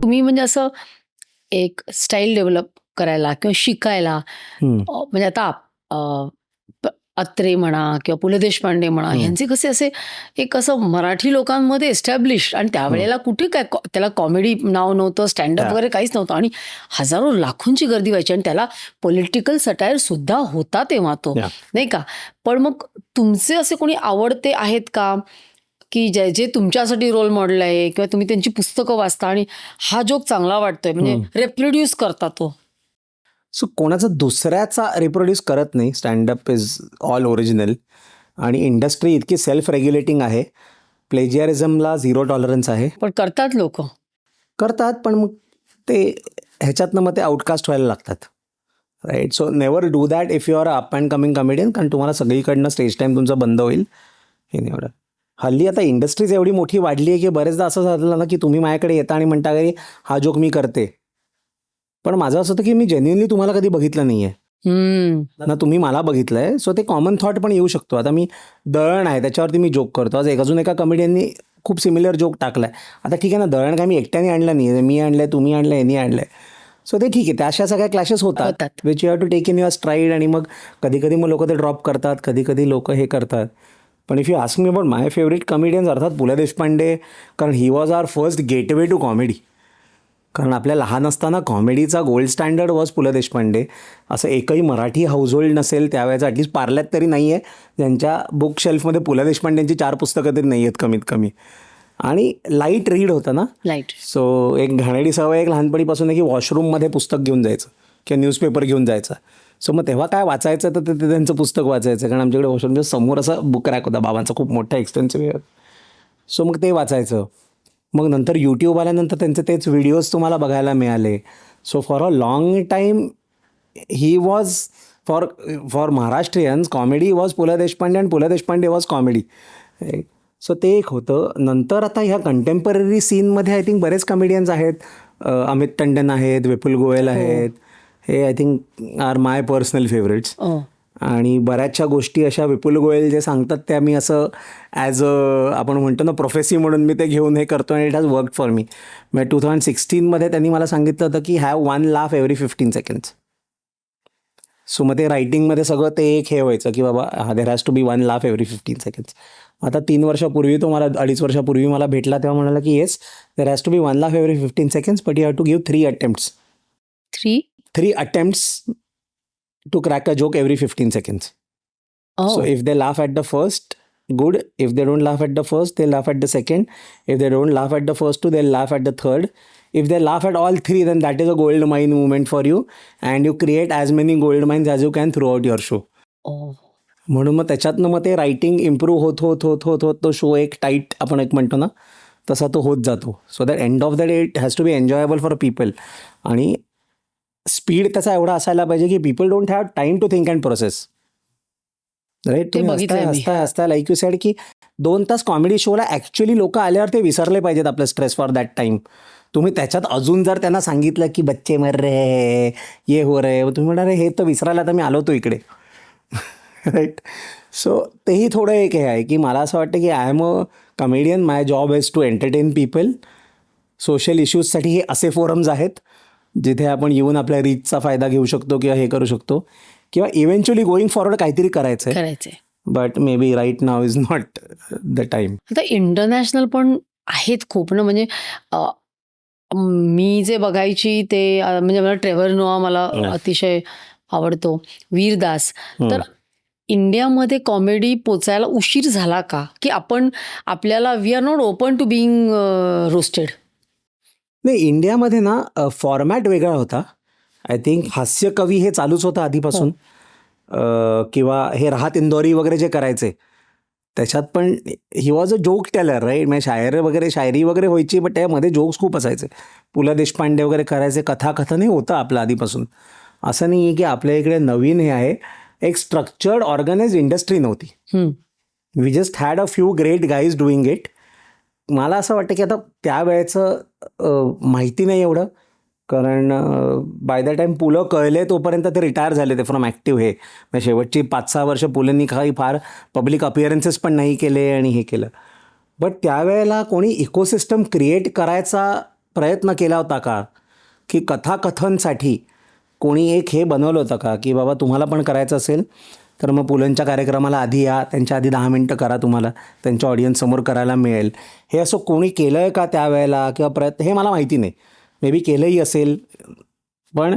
तुम्ही म्हणजे असं एक स्टाईल डेव्हलप करायला किंवा शिकायला म्हणजे आता अत्रे म्हणा किंवा पु ल देशपांडे म्हणा, ह्यांचे कसे असे एक असं मराठी लोकांमध्ये एस्टॅब्लिश, आणि त्यावेळेला कुठे काय त्याला कॉमेडी नाव नव्हतं, स्टँडअप वगैरे काहीच नव्हतं, आणि हजारो लाखोंची गर्दी व्हायची, आणि त्याला पॉलिटिकल सटायर सुद्धा होता तेव्हा तो, नाही का. पण मग तुमचे असे कोणी आवडते आहेत का की जे तुमच्यासाठी रोल मॉडेल आहे, किंवा तुम्ही त्यांची पुस्तकं वाचता आणि हा जोक चांगला वाटतोय म्हणजे रिप्रोड्यूस करता तो? सो कोणाचा दुसऱ्याचा रिप्रोड्यूस करत नाही. स्टँडअप इज ऑल ओरिजिनल, आणि इंडस्ट्री इतकी सेल्फ रेग्युलेटिंग आहे. प्लेजिअरिझमला 0 टॉलरन्स आहे. पण करतात लोक, करतात, पण मग ते ह्याच्यातनं मग ते आउटकास्ट व्हायला लागतात, right. So never do that if you are up and coming comedian, कारण तुम्हाला सगळीकडनं स्टेज टाईम तुमचा बंद होईल. हे नाही एवढं. हल्ली आता इंडस्ट्रीज एवढी मोठी वाढली आहे की बरेचदा असं झालं ना की तुम्ही माझ्याकडे येता आणि म्हणता की हा जोक मी करते, पण माझं असं होतं की मी जेन्युइनली तुम्हाला कधी बघितलं नाही आहे ना, तुम्ही मला बघितलं आहे. सो ते कॉमन थॉट पण येऊ शकतो. आता मी दळण आहे त्याच्यावरती मी जोक करतो. आज अजून एका कमेडियननी खूप सिमिलर जोक टाकला आहे. आता ठीक आहे ना, दळण काय मी एकट्याने आणलं नाही आहे, मी आणलं आहे, तुम्ही आणलं आहे, यांनी आणलं आहे. सो ते ठीक आहे, त्या अशा सगळ्या क्लॅशेस होतात which you have to take in your stride. आणि मग कधी कधी मग लोक ते ड्रॉप करतात, कधी कधी लोक हे करतात. पण if you ask me about my favourite comedians, अर्थात पु ल देशपांडे, कारण he was our first gateway to comedy. कारण आपल्या लहान असताना कॉमेडीचा gold standard was Pu La Deshpande. असं एकही मराठी हाऊसहोल्ड नसेल त्यावेळेचं, ॲटलिस्ट पार्ल्यात तरी नाही आहे, ज्यांच्या बुक शेल्फमध्ये पु ल देशपांडेंची 4 पुस्तकं तरी नाही आहेत कमीत कमी. आणि लाईट रीड होतं ना, लाईट. सो एक घाणेरडी सवय एक लहानपणीपासून आहे की वॉशरूममध्ये पुस्तक घेऊन जायचं किंवा न्यूजपेपर घेऊन जायचं. सो मग तेव्हा काय वाचायचं तर ते त्यांचं पुस्तक वाचायचं, कारण आमच्याकडे वॉशरूमच्या समोर असं बुक रॅक होता बाबांचा, खूप मोठा एक्सपेन्सिव्ह. सो मग ते वाचायचं. मग नंतर यूट्यूब आल्यानंतर त्यांचे तेच व्हिडिओज तुम्हाला बघायला मिळाले. So for a long time he was for Maharashtrians comedy was Pu La Deshpande, and Pu La Deshpande was comedy. So ते एक होतं. नंतर आता ह्या कंटेम्पररी सीनमध्ये आय थिंक बरेच कमेडियन्स आहेत. अमित टंडन आहेत, विपुल गोयल आहेत, हे I think are my personal favourites. आणि बऱ्याचशा गोष्टी अशा विपुल गोयल जे सांगतात त्या मी असं ॲज आपण म्हणतो ना प्रोफेसी म्हणून मी ते घेऊन हे करतो, आणि it has work for me. म्हणजे 2016 त्यांनी मला सांगितलं होतं की have 1 laugh every 15 seconds. So मग ते रायटिंगमध्ये सगळं ते एक हे व्हायचं की बाबा there has to be 1 laugh every 15 seconds. आता 3 वर्षापूर्वी तो मला 2.5 वर्षापूर्वी मला भेटला, तेव्हा म्हणाला की yes there has to be 1 laugh every 15 seconds, but you have to give 3 attempts. 3 attempts to crack a joke every 15 seconds. So if they laugh at the first, good. If they don't laugh at the first, they laugh at the second. If they don't laugh at the first two, they'll laugh at the third. If they laugh at all 3, then that is a gold mine moment for you, and you create as many gold mines as you can throughout your show. म्हणून मग त्याच्यातनं मग ते writing improve होत होत होत होत होत तो शो एक टाईट आपण एक म्हणतो ना तसा तो होत जातो. So that end of the day it has to be enjoyable for people. आणि स्पीड त्याचा एवढा असायला पाहिजे की people don't have time to think and process, right. तुम्ही हसताय लाईक यू सेड की 2 तास कॉमेडी शोला ॲक्च्युली लोक आल्यावर ते विसरले पाहिजेत आपलं स्ट्रेस फॉर दॅट टाईम. तुम्ही त्याच्यात अजून जर त्यांना सांगितलं की बच्चे मर रे ये हो रे, तुम्ही म्हणणार हे तर विसरायला तर मी आलो होतो इकडे, राईट. सो तेही थोडं एक हे आहे की मला असं वाटतं की I am a comedian, my job is to entertain people. Social इश्यूजसाठी हे असे फोरम्स आहेत जिथे आपण येऊन आपल्या रीचचा फायदा घेऊ शकतो किंवा हे करू शकतो, किंवा इव्हेंच्युअली गोईंग फॉरवर्ड काहीतरी करायचं आहे, but maybe right now is not the time. आता इंटरनॅशनल पण आहेत खूप ना, म्हणजे मी जे बघायची ते म्हणजे मला ट्रेव्हर नोआ मला अतिशय आवडतो, वीरदास. तर इंडियामध्ये कॉमेडी पोचायला उशीर झाला का, की आपण आपल्याला we are not open to being roasted? नाही, इंडियामध्ये ना फॉर्मॅट वेगळा होता. आय थिंक हास्य कवी हे चालूच होतं आधीपासून, किंवा हे राहत इंदोरी वगैरे जे करायचे त्याच्यात पण he was a joke teller, right. म्हणजे शायरी वगैरे व्हायची, बट त्यामध्ये जोक्स खूप असायचे. पु ल देशपांडे वगैरे करायचे, कथाकथन हे होतं आपलं आधीपासून. असं नाही आहे की आपल्या इकडे नवीन हे आहे. एक स्ट्रक्चर्ड ऑर्गनाइज्ड इंडस्ट्री नव्हती. We just had a few great guys doing it. मला असं वाटतं की आता त्यावेळेचं माहिती नाही एवढं, कारण बाय द टाईम पुलं कळले तोपर्यंत ते रिटायर झाले ते फ्रॉम ॲक्टिव्ह. हे म्हणजे शेवटची 5-6 वर्ष पुलंनी काही फार पब्लिक अपिअरन्सेस पण नाही केले आणि हे केलं. बट त्यावेळेला कोणी इकोसिस्टम क्रिएट करायचा प्रयत्न केला होता का की कथाकथनसाठी कोणी एक हे बनवलं होतं का की बाबा तुम्हाला पण करायचं असेल तर मग पुलंच्या कार्यक्रमाला आधी या, त्यांच्या आधी 10 मिनटं करा, तुम्हाला त्यांच्या ऑडियन्ससमोर करायला मिळेल. हे असं कोणी केलं आहे का त्यावेळेला किंवा प्रयत्न हे मला माहिती नाही. मे बी केलंही असेल, पण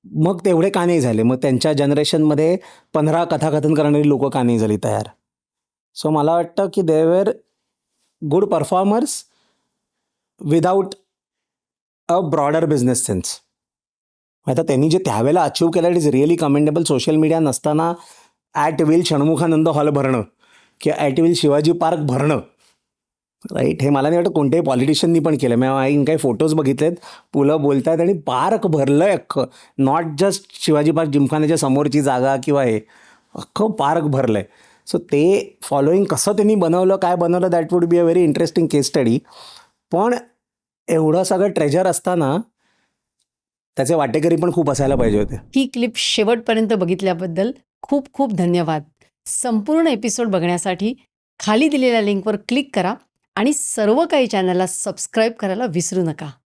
मग तेवढे का नाही झाले? मग त्यांच्या जनरेशनमध्ये 15 कथाकथन करणारी लोकं का नाही झाली तयार? सो मला वाटतं की they were good performers without a broader business sense. आता त्यांनी जे त्यावेळेला अचीव केलं it is really commendable. Social media नसताना ॲट विल षण्मुखानंद हॉल भरणं किंवा ॲट विल शिवाजी पार्क भरणं, राईट, हे मला नाही वाटतं कोणत्याही पॉलिटिशियननी पण केलं. मी काही फोटोज बघितलेत, पुलं बोलत आहेत आणि पार्क भरलं आहे अख्खं. नॉट जस्ट शिवाजी पार्क जिमखान्याच्या समोरची जागा किंवा हे अख्खं पार्क भरलं आहे. सो ते फॉलोईंग कसं त्यांनी बनवलं, काय बनवलं, that would be a very interesting case study. पण एवढं सगळं ट्रेजर असताना त्याचे वाटेकरी पण खूप असायला पाहिजे होते. ही क्लिप शेवटपर्यंत बघितल्याबद्दल खूप खूप धन्यवाद. संपूर्ण एपिसोड बघण्यासाठी खाली दिलेल्या लिंकवर क्लिक करा आणि सर्व काही चॅनलला सबस्क्राईब करायला विसरू नका.